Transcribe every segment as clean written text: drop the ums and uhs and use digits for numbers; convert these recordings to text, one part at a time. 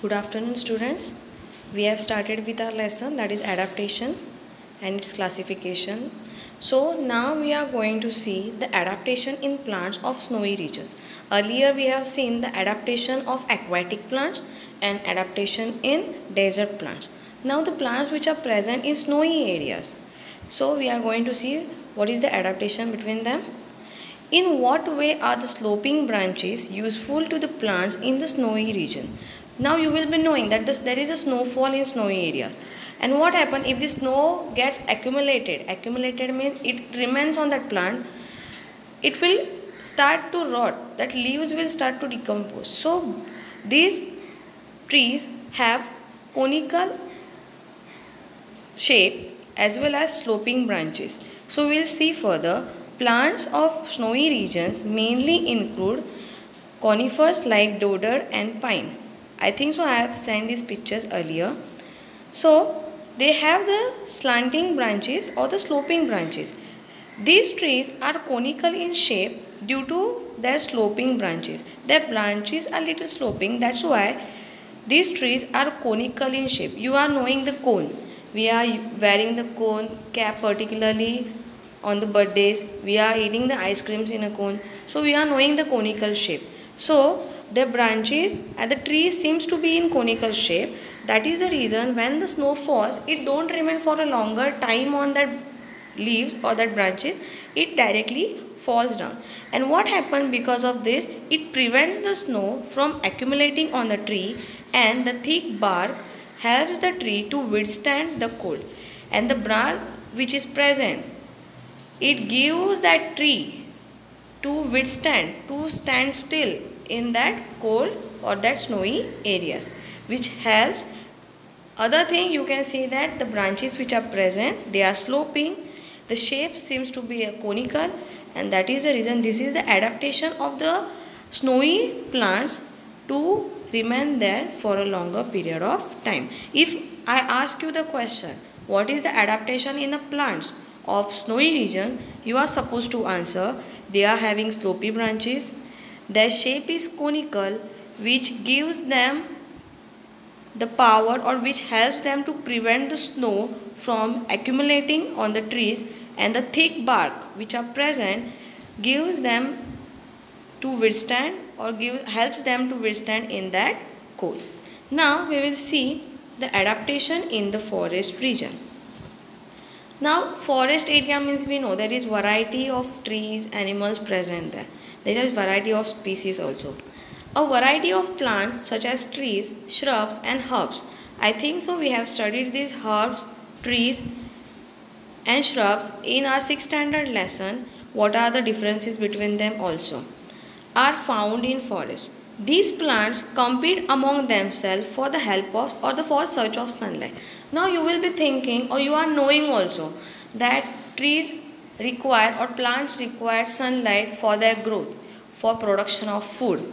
Good afternoon, students. We have started with our lesson, that is adaptation and its classification. So now we are going to see the adaptation in plants of snowy regions. Earlier we have seen the adaptation of aquatic plants and adaptation in desert plants. Now the plants which are present in snowy areas. So we are going to see what is the adaptation between them. In what way are the sloping branches useful to the plants in the snowy region? Now you will be knowing that there is a snowfall in snowy areas. And what happens if the snow gets accumulated? Accumulated means it remains on that plant. It will start to rot. That leaves will start to decompose. So these trees have conical shape as well as sloping branches. So we will see further. Plants of snowy regions mainly include conifers like deodar and pine. I think so I have sent these pictures earlier. So they have the slanting branches or the sloping branches. These trees are conical in shape due to their sloping branches. Their branches are little sloping, that's why these trees are conical in shape. You are knowing the cone. We are wearing the cone cap particularly on the birthdays. We are eating the ice creams in a cone. So we are knowing the conical shape. So the branches and the tree seems to be in conical shape. That is the reason when the snow falls, it don't remain for a longer time on that leaves or that branches. It directly falls down. And what happens because of this? It prevents the snow from accumulating on the tree, and the thick bark helps the tree to withstand the cold. And the bark which is present, it gives that tree to stand still in that cold or that snowy areas, which helps. Other thing, you can see that the branches which are present, they are sloping. The shape seems to be a conical, and that is the reason this is the adaptation of the snowy plants to remain there for a longer period of time. If I ask you the question, what is the adaptation in the plants of snowy region, you are supposed to answer, they are having slopy branches, their shape is conical, which gives them the power or which helps them to prevent the snow from accumulating on the trees, and the thick bark which are present gives them to withstand or helps them to withstand in that cold. Now we will see the adaptation in the forest region. Now forest area means we know there is variety of trees, animals present there. There is variety of species also. A variety of plants such as trees, shrubs and herbs. I think so we have studied these herbs, trees and shrubs in our 6th standard lesson. What are the differences between them also are found in forest. These plants compete among themselves for the help of or the for search of sunlight. Now you will be thinking or you are knowing also that trees require or plants require sunlight for their growth, for production of food.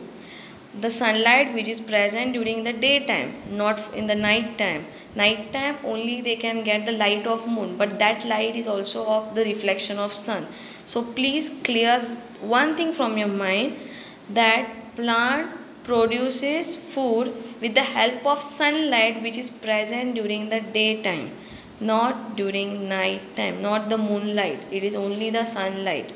The sunlight which is present during the daytime, not in the night time. Night time only they can get the light of moon, but that light is also of the reflection of sun. So please clear one thing from your mind, that plant produces food with the help of sunlight which is present during the daytime, not during night time, not the moonlight. It is only the sunlight.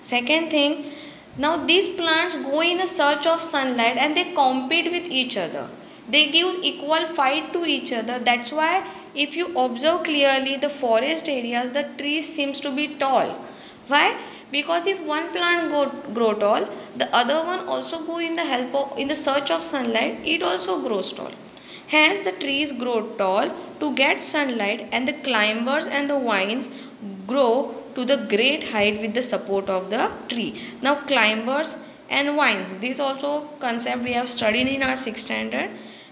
Second thing, now these plants go in a search of sunlight and they compete with each other. They give equal fight to each other. That's why if you observe clearly the forest areas, the trees seems to be tall. Why? Because if one plant grow tall, the other one also go in the search of sunlight, it also grows tall. Hence the trees grow tall to get sunlight, and the climbers and the vines grow to the great height with the support of the tree. Now climbers and vines, this also concept we have studied in our 6th standard.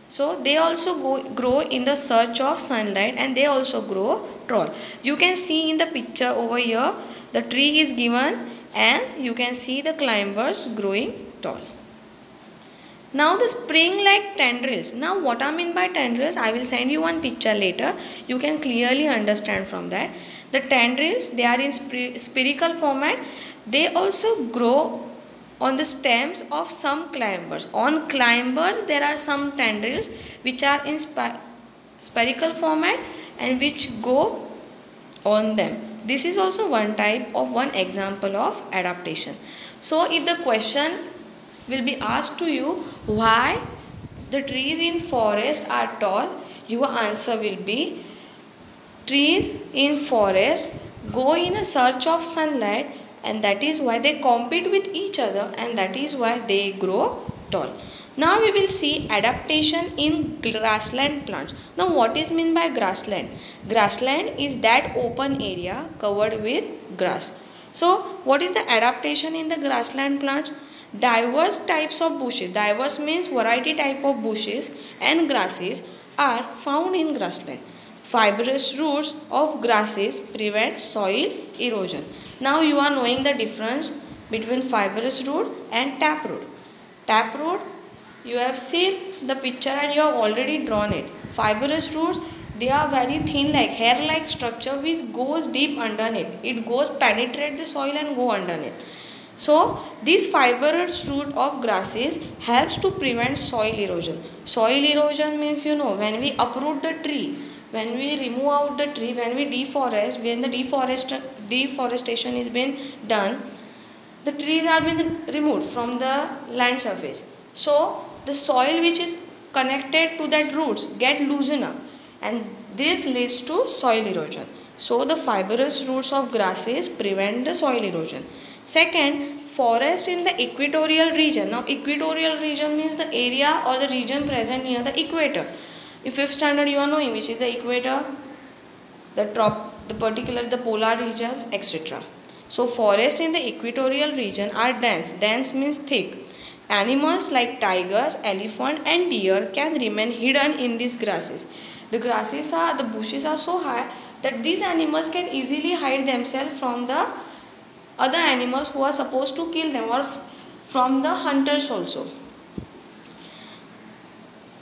So they also grow in the search of sunlight, and they also grow tall. You can see in the picture over here, the tree is given and you can see the climbers growing tall. Now the spring-like tendrils. Now what I mean by tendrils, I will send you one picture later. You can clearly understand from that. The tendrils, they are in spherical format. They also grow on the stems of some climbers. On climbers, there are some tendrils which are in spherical format and which go on them. This is also one example of adaptation. So if the question will be asked to you, why the trees in forest are tall, your answer will be, trees in forest go in a search of sunlight, and that is why they compete with each other, and that is why they grow tall. Now we will see adaptation in grassland plants. Now what is meant by grassland? Grassland is that open area covered with grass. So what is the adaptation in the grassland plants? Diverse types of bushes, diverse means variety type of bushes and grasses are found in grassland. Fibrous roots of grasses prevent soil erosion. Now you are knowing the difference between fibrous root and taproot. Taproot, you have seen the picture and you have already drawn it. Fibrous roots, they are very thin, like hair-like structure which goes deep underneath. It goes penetrate the soil and go underneath. So this fibrous root of grasses helps to prevent soil erosion. Soil erosion means, when we uproot the tree, when we remove out the tree, when we deforest, when the deforestation is being done, the trees are being removed from the land surface. So the soil which is connected to that roots get loosened up, and this leads to soil erosion. So the fibrous roots of grasses prevent the soil erosion. Second, forest in the equatorial region. Now equatorial region means the area or the region present near the equator. If 5th standard you are knowing which is the equator, the polar regions, etc. So forests in the equatorial region are dense. Dense means thick. Animals like tigers, elephant and deer can remain hidden in these grasses. The bushes are so high that these animals can easily hide themselves from the other animals who are supposed to kill them, or from the hunters also.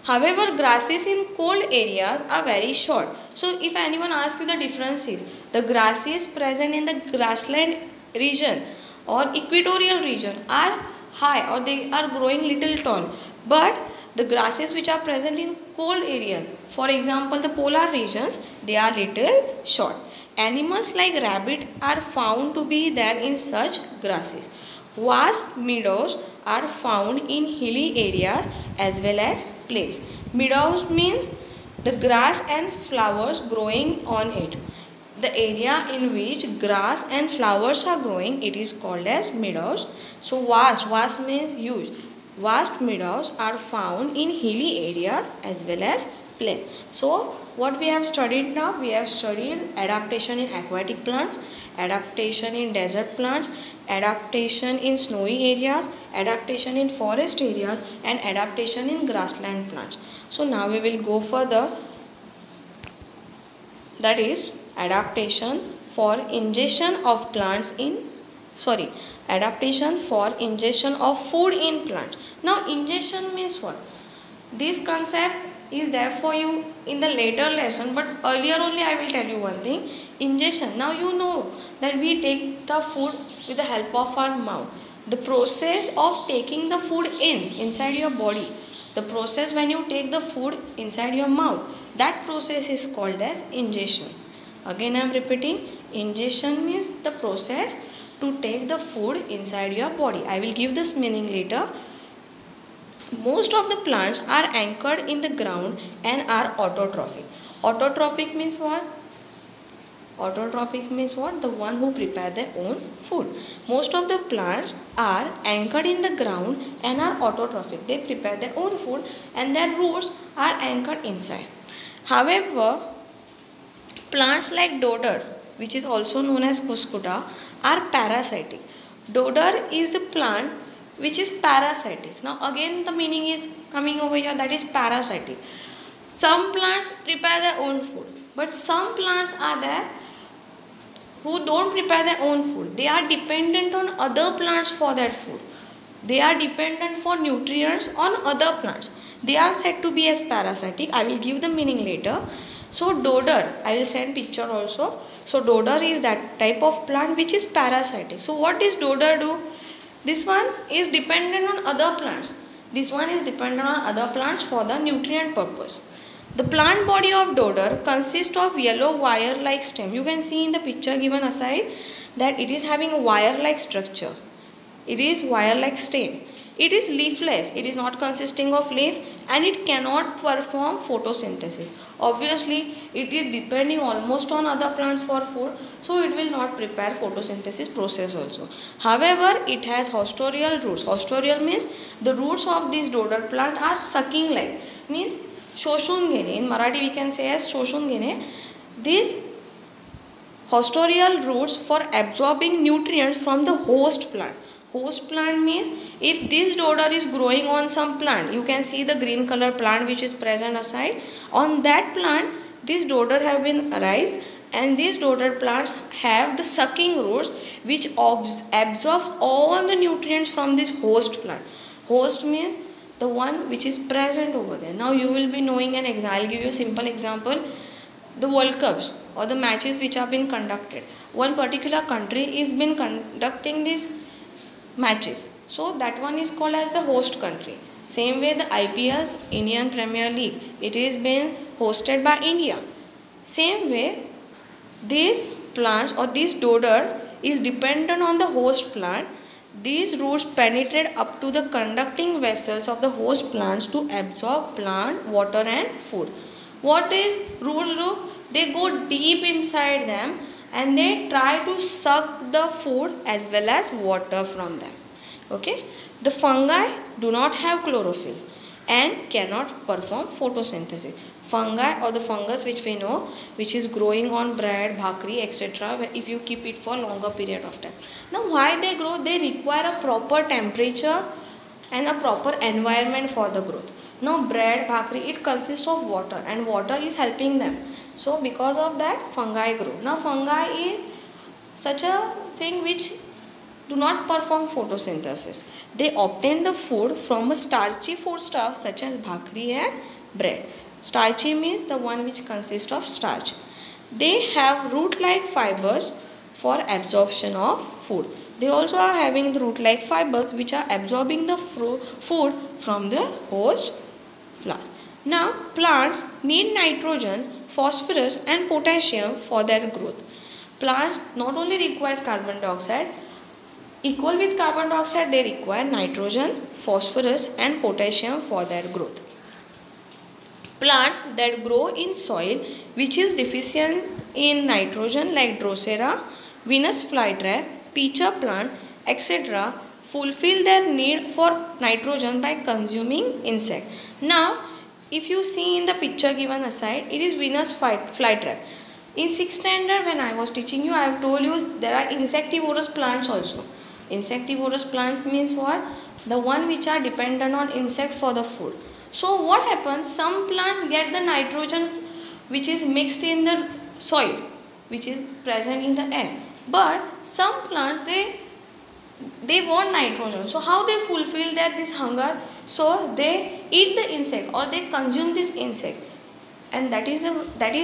However, grasses in cold areas are very short. So if anyone asks you the differences, the grasses present in the grassland region or equatorial region are high, or they are growing little tall. But the grasses which are present in cold area, for example the polar regions, they are little short. Animals like rabbit are found to be there in such grasses. Vast meadows are found in hilly areas as well as plains. Meadows means the grass and flowers growing on it. The area in which grass and flowers are growing, it is called as meadows. So vast means huge. Vast meadows are found in hilly areas as well as plains. So what we have studied now? We have studied adaptation in aquatic plants, adaptation in desert plants, adaptation in snowy areas, adaptation in forest areas, and adaptation in grassland plants. So now we will go further, that is adaptation for ingestion of adaptation for ingestion of food in plants. Now ingestion means what? This concept is there for you in the later lesson, but earlier only I will tell you one thing. Ingestion, now you know that we take the food with the help of our mouth. The process of taking the food inside your body, the process when you take the food inside your mouth, that process is called as ingestion. Again I am repeating, ingestion means the process to take the food inside your body. I will give this meaning later. Most of the plants are anchored in the ground and are autotrophic. Autotrophic means what? Autotrophic means what? The one who prepare their own food. Most of the plants are anchored in the ground and are autotrophic. They prepare their own food and their roots are anchored inside. However, plants like dodder, which is also known as cuscuta, are parasitic. Dodder is the plant which is parasitic. Now again the meaning is coming over here, that is parasitic. Some plants prepare their own food, but some plants are there who don't prepare their own food. They are dependent on other plants for that food. They are dependent for nutrients on other plants. They are said to be as parasitic. I will give the meaning later. So dodder, I will send picture also. So dodder is that type of plant which is parasitic. So what does dodder do? This one is dependent on other plants. This one is dependent on other plants for the nutrient purpose. The plant body of dodder consists of yellow wire-like stem. You can see in the picture given aside that it is having a wire-like structure. It is wire-like stem. It is leafless. It is not consisting of leaf and it cannot perform photosynthesis. Obviously, it is depending almost on other plants for food, so it will not prepare photosynthesis process also. However, it has haustorial roots. Haustorial means the roots of this dodder plant are sucking like, means shoshun घेणे. In Marathi we can say as shoshun घेणे. These haustorial roots for absorbing nutrients from the host plant. Host plant means if this dodder is growing on some plant, you can see the green color plant which is present aside. On that plant, this dodder have been raised, and these dodder plants have the sucking roots which absorbs all the nutrients from this host plant. Host means the one which is present over there. Now you will be knowing an example. I will give you a simple example. The World Cups or the matches which have been conducted. One particular country is been conducting these matches. So that one is called as the host country. Same way the IPL, Indian Premier League, it is being hosted by India. Same way these plants or this dodder is dependent on the host plant. These roots penetrate up to the conducting vessels of the host plants to absorb plant water and food. What is roots do? They go deep inside them and they try to suck the food as well as water from them. Okay, the fungi do not have chlorophyll and cannot perform photosynthesis. Fungi or the fungus which we know, which is growing on bread, bhakri, etc. if you keep it for longer period of time. Now why they grow? They require a proper temperature and a proper environment for the growth. Now bread, bhakri, it consists of water and water is helping them. So because of that fungi grow. Now fungi is such a thing which do not perform photosynthesis. They obtain the food from a starchy foodstuff such as bhakri and bread. Starchy means the one which consists of starch. They have root-like fibers for absorption of food. They also are having the root-like fibers which are absorbing the food from the host plant. Now plants need nitrogen, phosphorus and potassium for their growth. Plants not only requires carbon dioxide, equal with carbon dioxide they require nitrogen, phosphorus and potassium for their growth. Plants that grow in soil which is deficient in nitrogen like Drosera, Venus flytrap, pitcher plant, etc. fulfill their need for nitrogen by consuming insect. Now if you see in the picture given aside, it is Venus flytrap. In 6th standard when I was teaching you, I have told you there are insectivorous plants also. Insectivorous plant means what? The one which are dependent on insect for the food. So what happens? Some plants get the nitrogen which is mixed in the soil, which is present in the air. But some plants they want nitrogen. So how they fulfill this hunger? So they eat the insect or they consume this insect, and that is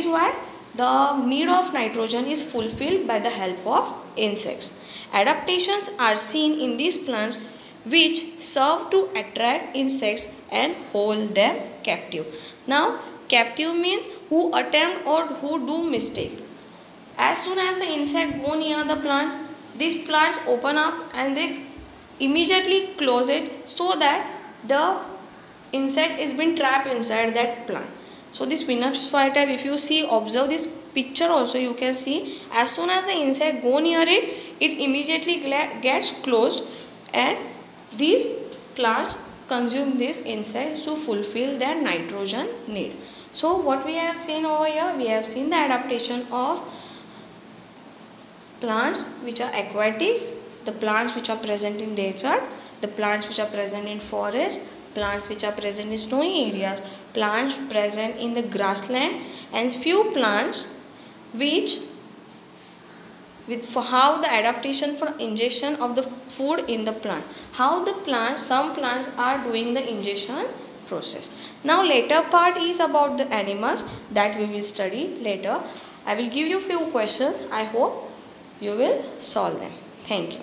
why the need of nitrogen is fulfilled by the help of insects. Adaptations are seen in these plants which serve to attract insects and hold them captive. Now captive means who attempt or who do mistake. As soon as the insect go near the plant, these plants open up and they immediately close it so that the insect is being trapped inside that plant. So this Venus flytrap, if you see, observe this picture also, you can see as soon as the insect go near it, it immediately gets closed and these plants consume these insects to fulfill their nitrogen need. So what we have seen over here, we have seen the adaptation of plants which are aquatic, the plants which are present in desert, the plants which are present in forest, plants which are present in snowy areas, plants present in the grassland, and few plants which for how the adaptation for ingestion of the food in the plant, how the plants, some plants are doing the ingestion process. Now later part is about the animals that we will study later. I will give you few questions. I hope you will solve them. Thank you.